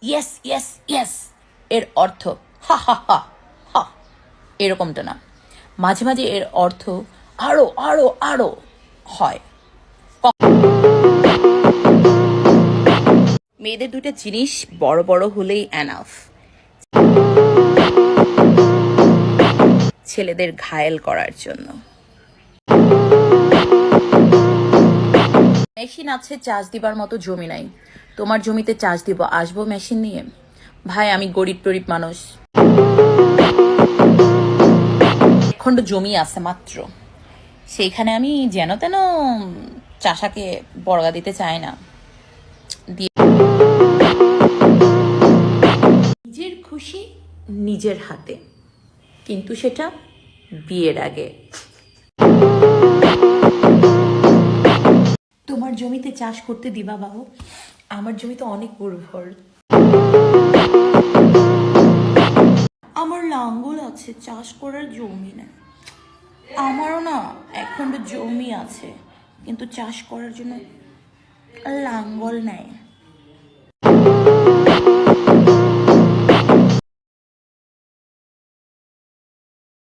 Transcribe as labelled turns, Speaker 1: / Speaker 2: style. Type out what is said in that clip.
Speaker 1: Yes yes yes এর অর্থ হা হা হা হা, এরকমটা না। মাঝে মাঝে এর অর্থ আরো আরো আরো হয়। মেয়েদের দুইটা জিনিস বড় বড় হলেই এনাফ, ছেলেদের ঘায়েল করার জন্য। মেশিন আছে, চার্জ দিবার মতো জমি নাই। তোমার জমিতে চার্জ দিব, আসবো মেশিন নিয়ে? ভাই আমি গরিব টরিব মানুষ, খণ্ড জমি আছে মাত্র, সেইখানে আমি যেন তেন চাষাকে বর্গা দিতে চাই না। নিজের খুশি নিজের হাতে, কিন্তু সেটা বিয়ের আগে। তোমার জমিতে চাষ করতে দিবা বাবু? আমার জমিতে অনেক উর্বর, আমার লাঙ্গল আছে, চাষ করার জমি না। আমারও না একখণ্ড জমি আছে, কিন্তু চাষ করার জন্য লাঙ্গল নেই।